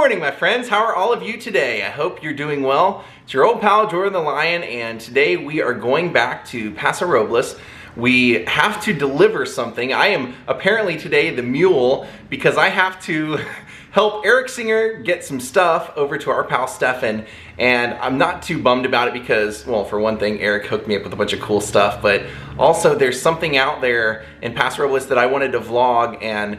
morning, my friends. How are all of you today? I hope you're doing well. It's your old pal, Jordan the Lion, and today we are going back to Paso Robles. We have to deliver something. I am apparently today the mule because I have to help Eric Singer get some stuff over to our pal Stefan, and I'm not too bummed about it because, well, for one thing, Eric hooked me up with a bunch of cool stuff, but also there's something out there in Paso Robles that I wanted to vlog, and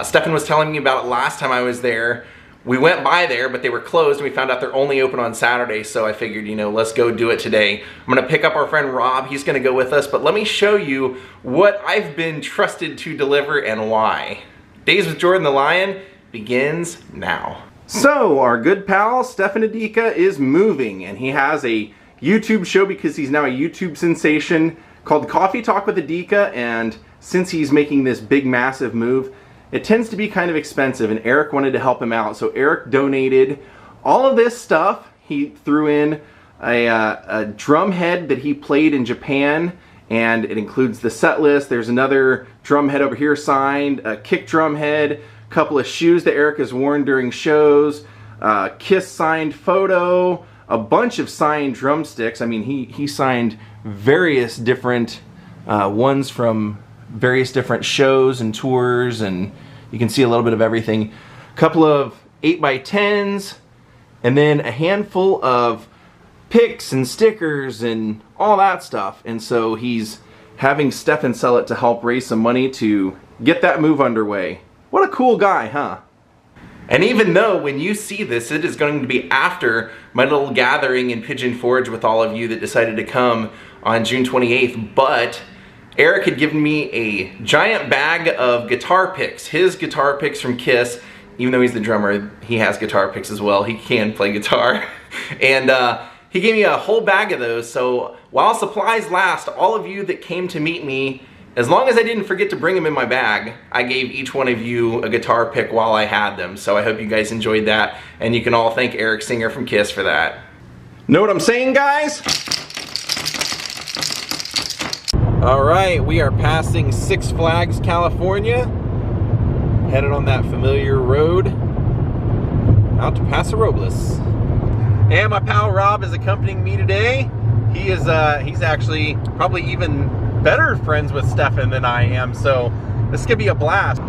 Stefan was telling me about it last time I was there. We went by there, but they were closed, and we found out they're only open on Saturday, so I figured, you know, let's go do it today. I'm gonna pick up our friend Rob. He's gonna go with us, but let me show you what I've been trusted to deliver and why. Daze with Jordan the Lion begins now. So, our good pal, Stefan Adika, is moving, and he has a YouTube show because he's now a YouTube sensation called Coffee Talk with Adika, and since he's making this big, massive move, it tends to be kind of expensive, and Eric wanted to help him out. So Eric donated all of this stuff. He threw in a drum head that he played in Japan, and it includes the set list. There's another drum head over here signed, a kick drum head, a couple of shoes that Eric has worn during shows, Kiss signed photo, a bunch of signed drumsticks. I mean, he signed various different ones from various different shows and tours, and you can see a little bit of everything. A couple of 8x10s, and then a handful of picks and stickers and all that stuff. And so he's having Stefan sell it to help raise some money to get that move underway. What a cool guy, huh? And even though when you see this, it is going to be after my little gathering in Pigeon Forge with all of you that decided to come on June 28th, but Eric had given me a giant bag of guitar picks, his guitar picks from Kiss. Even though he's the drummer, he has guitar picks as well. He can play guitar. And he gave me a whole bag of those, so while supplies last, all of you that came to meet me, as long as I didn't forget to bring them in my bag, I gave each one of you a guitar pick while I had them. So I hope you guys enjoyed that, and you can all thank Eric Singer from Kiss for that. Know what I'm saying, guys? Alright, we are passing Six Flags, California, headed on that familiar road out to Paso Robles. And my pal Rob is accompanying me today. He's actually probably even better friends with Stefan than I am, so this could be a blast.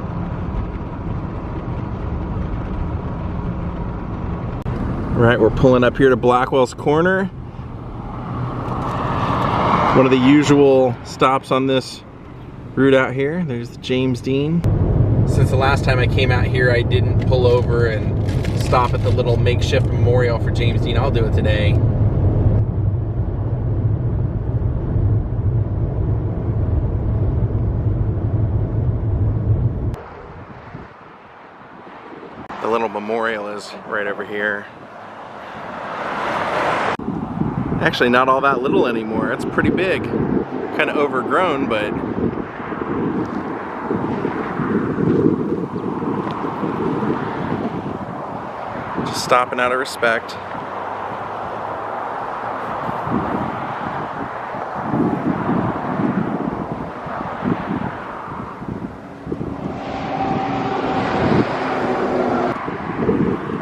Alright, we're pulling up here to Blackwell's Corner. One of the usual stops on this route out here. There's the James Dean. Since the last time I came out here, I didn't pull over and stop at the little makeshift memorial for James Dean. I'll do it today. The little memorial is right over here. Actually, not all that little anymore. It's pretty big. Kind of overgrown, but just stopping out of respect.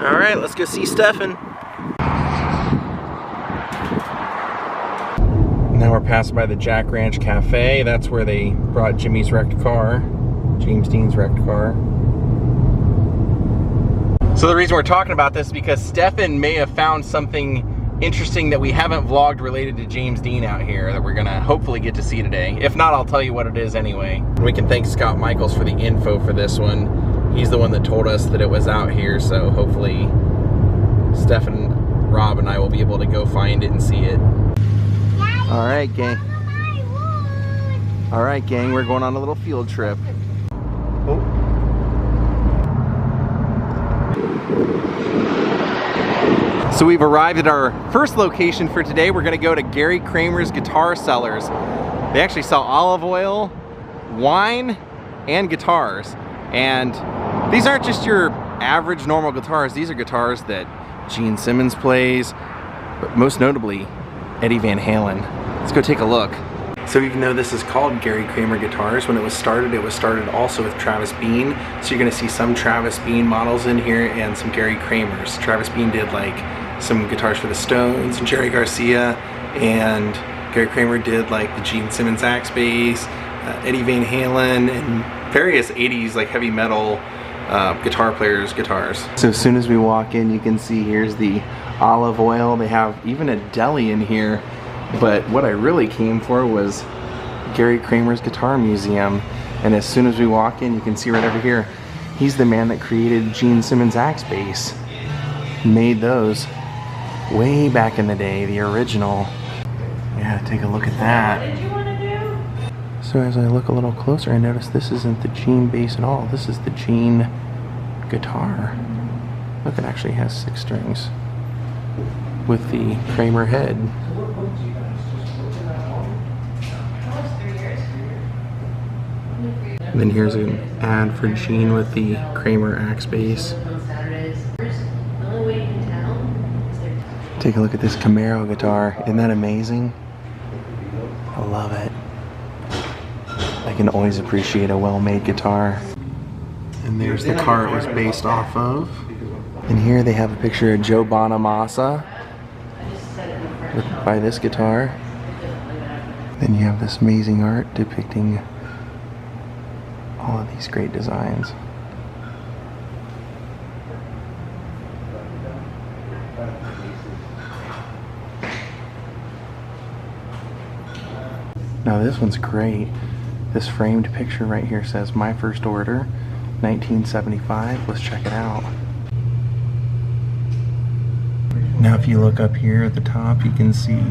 All right, let's go see Stefan. Now we're passing by the Jack Ranch Cafe. That's where they brought Jimmy's wrecked car, James Dean's wrecked car. So the reason we're talking about this is because Stefan may have found something interesting that we haven't vlogged related to James Dean out here that we're gonna hopefully get to see today. If not, I'll tell you what it is anyway. We can thank Scott Michaels for the info for this one. He's the one that told us that it was out here, so hopefully Stefan, Rob, and I will be able to go find it and see it. All right, gang. All right, gang, we're going on a little field trip. Oh. So we've arrived at our first location for today. We're gonna go to Gary Kramer's Guitar Cellars. They actually sell olive oil, wine, and guitars. And these aren't just your average normal guitars. These are guitars that Gene Simmons plays, but most notably, Eddie Van Halen. Let's go take a look. So even though this is called Gary Kramer Guitars, when it was started also with Travis Bean. So you're gonna see some Travis Bean models in here and some Gary Kramers. Travis Bean did like some guitars for the Stones and Jerry Garcia, and Gary Kramer did like the Gene Simmons Axe bass, Eddie Van Halen, and various 80s like heavy metal guitar players' guitars. So as soon as we walk in, you can see here's the olive oil. They have even a deli in here. But what I really came for was Gary Kramer's Guitar Museum. And as soon as we walk in, you can see right over here, he's the man that created Gene Simmons Axe bass. Made those way back in the day, the original. Yeah, take a look at that. What did you want to do? So as I look a little closer, I notice this isn't the Gene bass at all. This is the Gene guitar. Look, it actually has 6 strings with the Kramer head. And then here's an ad for Gene with the Kramer Axe bass. Take a look at this Camaro guitar. Isn't that amazing? I love it. I can always appreciate a well-made guitar. And there's the car it was based off of. And here they have a picture of Joe Bonamassa by this guitar. Then you have this amazing art depicting all of these great designs. Now this one's great. This framed picture right here says "My First Order, 1975. Let's check it out. Now if you look up here at the top, you can see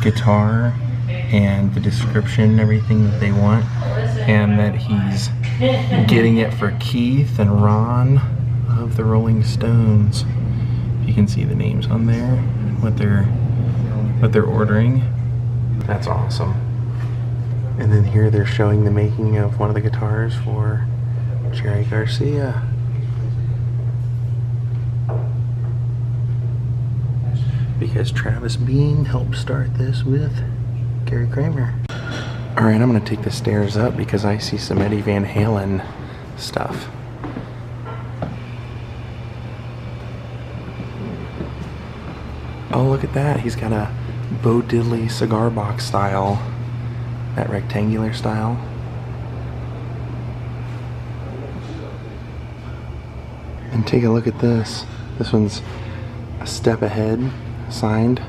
guitar and the description, everything that they want, and that he's getting it for Keith and Ron of the Rolling Stones. You can see the names on there, what they're ordering. That's awesome. And then here they're showing the making of one of the guitars for Jerry Garcia. Because Travis Bean helped start this with Gary Kramer. Alright, I'm going to take the stairs up because I see some Eddie Van Halen stuff. Oh, look at that. He's got a Bo Diddley cigar box style. That rectangular style. And take a look at this. This one's a step ahead, signed.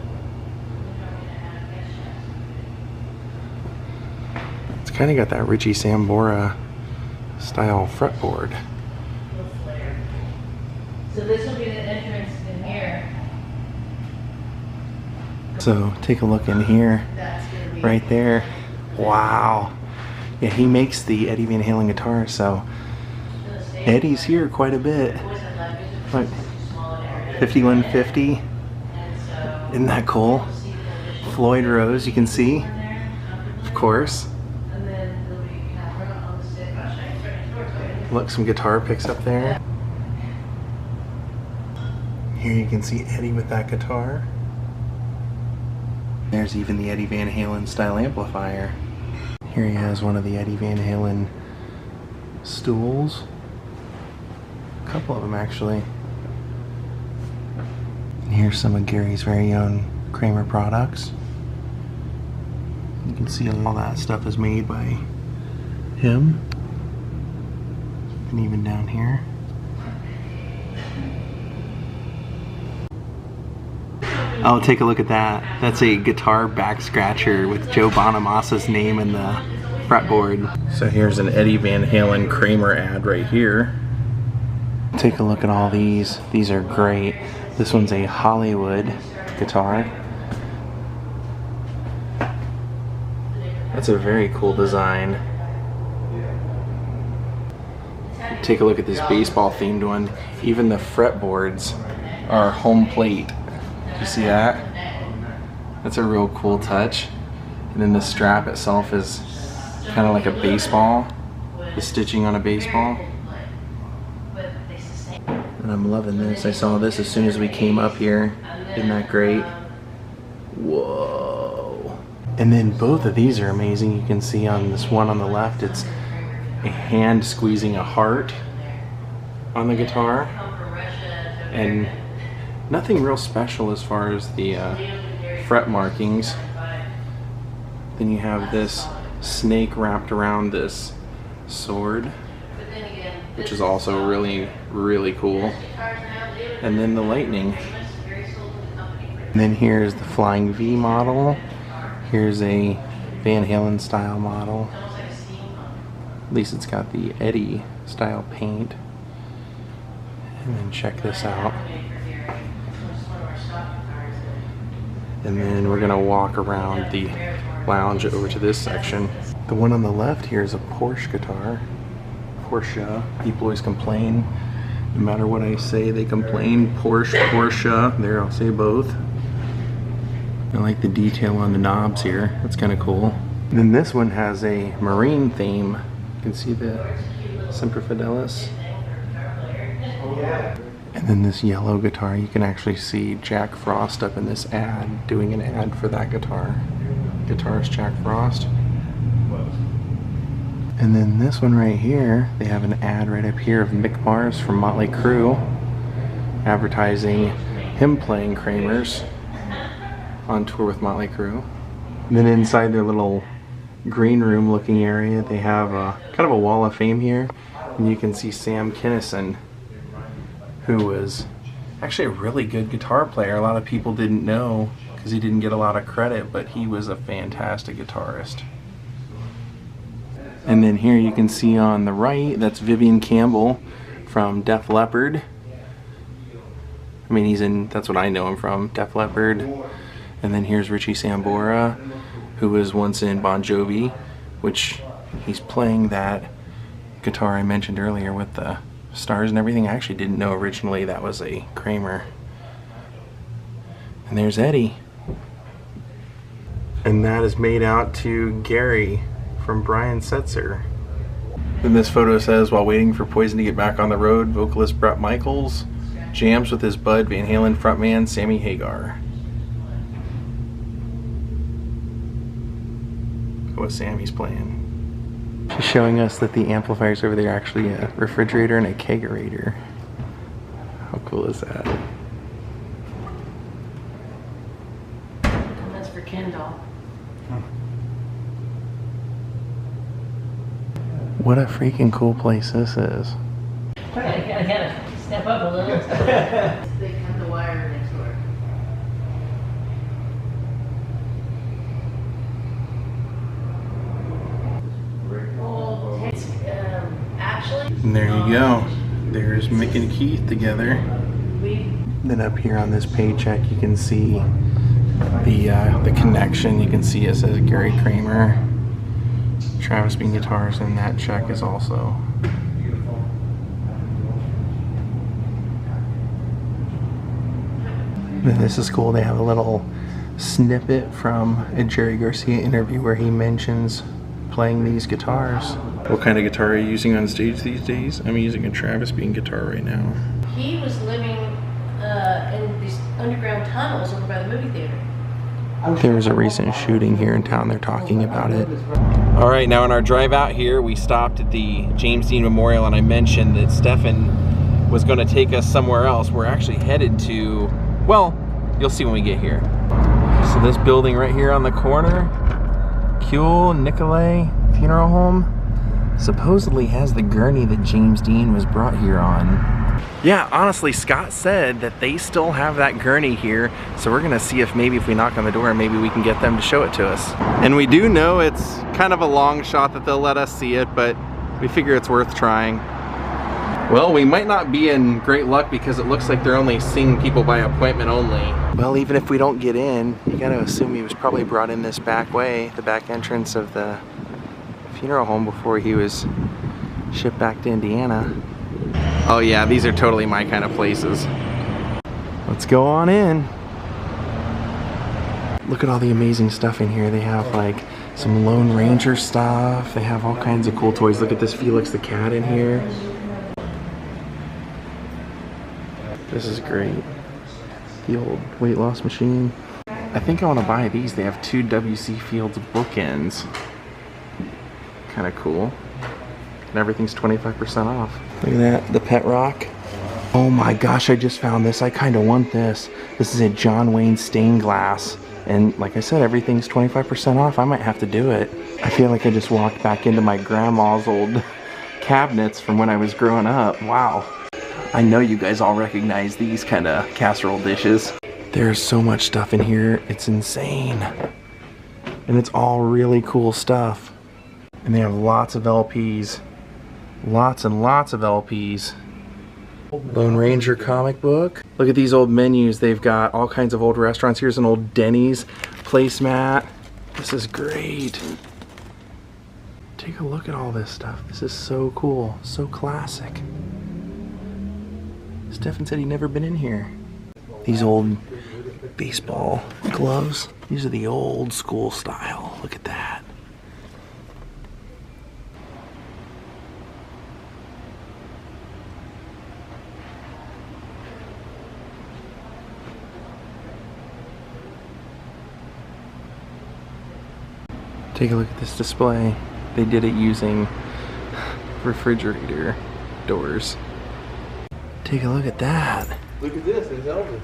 It's kind of got that Richie Sambora style fretboard. So this will be the entrance in here. So take a look in here, right there. Wow. Yeah, he makes the Eddie Van Halen guitar, so Eddie's here quite a bit. Like 5150. Isn't that cool? Floyd Rose, you can see, of course. Look, some guitar picks up there. Here you can see Eddie with that guitar. There's even the Eddie Van Halen style amplifier. Here he has one of the Eddie Van Halen stools. A couple of them actually. And here's some of Gary's very own Kramer products. You can see all that stuff is made by him. And even down here. Oh, take a look at that. That's a guitar back scratcher with Joe Bonamassa's name in the fretboard. So here's an Eddie Van Halen Kramer ad right here. Take a look at all these. These are great. This one's a Hollywood guitar. That's a very cool design. Take a look at this baseball themed one. Even the fretboards are home plate. You see that? That's a real cool touch. And then the strap itself is kind of like a baseball, the stitching on a baseball. And I'm loving this. I saw this as soon as we came up here. Isn't that great? Whoa. And then both of these are amazing. You can see on this one on the left, it's a hand squeezing a heart on the guitar. And nothing real special as far as the fret markings. Then you have this snake wrapped around this sword, which is also really, really cool. And then the lightning. And then here's the Flying V model. Here's a Van Halen style model. At least it's got the Eddie style paint. And then check this out. And then we're gonna walk around the lounge over to this section. The one on the left here is a Porsche guitar. Porsche. People always complain. No matter what I say, they complain. Porsche. There, I'll say both. I like the detail on the knobs here. That's kind of cool. And then this one has a marine theme. You can see the Semper Fidelis. And then this yellow guitar, you can actually see Jack Frost up in this ad, doing an ad for that guitar. Guitarist Jack Frost. And then this one right here, they have an ad right up here of Mick Mars from Motley Crue, advertising him playing Kramer's on tour with Motley Crue. And then inside their little green room looking area, they have a kind of a wall of fame here. And you can see Sam Kinison, who was actually a really good guitar player. A lot of people didn't know because he didn't get a lot of credit, but he was a fantastic guitarist. And then here you can see on the right, that's Vivian Campbell from Def Leppard. I mean, that's what I know him from, Def Leppard. And then here's Richie Sambora, who was once in Bon Jovi, which he's playing that guitar I mentioned earlier with the stars and everything. I actually didn't know originally that was a Kramer. And there's Eddie. And that is made out to Gary from Brian Setzer. Then this photo says, while waiting for Poison to get back on the road, vocalist Bret Michaels jams with his bud Van Halen frontman Sammy Hagar. Look what Sammy's playing. She's showing us that the amplifiers over there are actually a refrigerator and a kegerator. How cool is that? And that's for Kendall. What a freaking cool place this is. I gotta step up a little. They cut the wire next door. Well, it's actually. And there you go. There's Mick and Keith together. Then up here on this paycheck, you can see the connection. You can see it says Gary Kramer, Travis Bean Guitars, and that check is also. And this is cool. They have a little snippet from a Jerry Garcia interview where he mentions playing these guitars. What kind of guitar are you using on stage these days? I'm using a Travis Bean guitar right now. He was living in these underground tunnels over by the movie theater. There was a recent shooting here in town. They're talking about it. All right, now on our drive out here, we stopped at the James Dean Memorial, and I mentioned that Stefan was going to take us somewhere else. We're actually headed to, well, you'll see when we get here. So this building right here on the corner, Kuehl-Nicolay Funeral Home, supposedly has the gurney that James Dean was brought here on. Yeah, honestly, Scott said that they still have that gurney here, so we're gonna see if maybe if we knock on the door, maybe we can get them to show it to us. And we do know it's kind of a long shot that they'll let us see it, but we figure it's worth trying. Well, we might not be in great luck because it looks like they're only seeing people by appointment only. Well, even if we don't get in, you gotta assume he was probably brought in this back way, the back entrance of the funeral home before he was shipped back to Indiana. Oh yeah, these are totally my kind of places. Let's go on in. Look at all the amazing stuff in here. They have like some Lone Ranger stuff. They have all kinds of cool toys. Look at this Felix the cat in here. This is great. The old weight loss machine. I think I want to buy these. They have 2 W.C. Fields bookends. Kind of cool. And everything's 25% off. Look at that, the pet rock. Oh my gosh, I just found this. I kind of want this. This is a John Wayne stained glass. And like I said, everything's 25% off. I might have to do it. I feel like I just walked back into my grandma's old cabinets from when I was growing up. Wow. I know you guys all recognize these kind of casserole dishes. There's so much stuff in here, it's insane. And it's all really cool stuff. And they have lots of LPs. Lots and lots of LPs. Lone Ranger comic book. Look at these old menus. They've got all kinds of old restaurants. Here's an old Denny's placemat. This is great. Take a look at all this stuff. This is so cool, so classic. Stefan said he'd never been in here. These old baseball gloves. These are the old school style. Look at that. Take a look at this display. They did it using refrigerator doors. Take a look at that. Look at this, it's Elvis.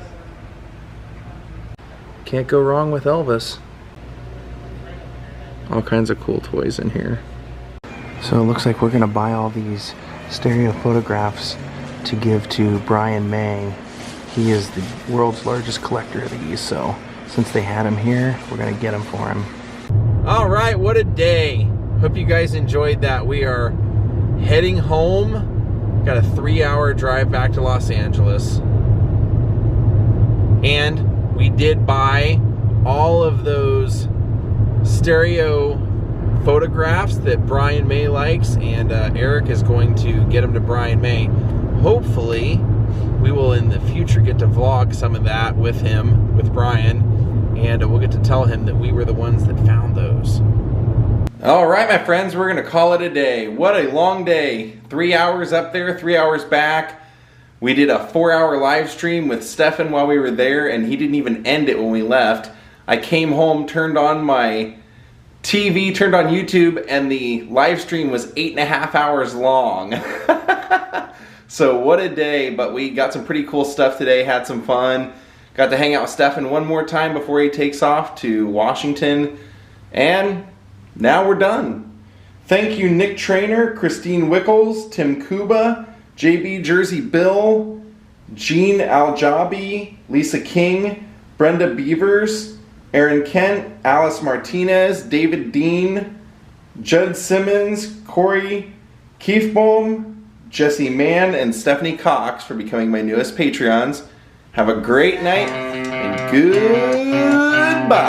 Can't go wrong with Elvis. All kinds of cool toys in here. So it looks like we're gonna buy all these stereo photographs to give to Brian May. He is the world's largest collector of these, so since they had him here, we're gonna get them for him. All right, what a day. Hope you guys enjoyed that. We are heading home. Got a 3-hour drive back to Los Angeles. And we did buy all of those stereo photographs that Brian May likes, and Eric is going to get them to Brian May. Hopefully, we will in the future get to vlog some of that with him, with Brian, and we'll get to tell him that we were the ones that found those. All right, my friends, we're gonna call it a day. What a long day. 3 hours up there, 3 hours back. We did a 4-hour live stream with Stefan while we were there, and he didn't even end it when we left. I came home, turned on my TV, turned on YouTube, and the live stream was 8.5 hours long. So what a day, but we got some pretty cool stuff today, had some fun. Got to hang out with Stefan one more time before he takes off to Washington, and now we're done. Thank you Nick Trainer, Christine Wickles, Tim Kuba, JB Jersey Bill, Jean Aljabi, Lisa King, Brenda Beavers, Aaron Kent, Alice Martinez, David Dean, Judd Simmons, Corey Kiefbaum, Jesse Mann, and Stephanie Cox for becoming my newest Patreons. Have a great night and goodbye.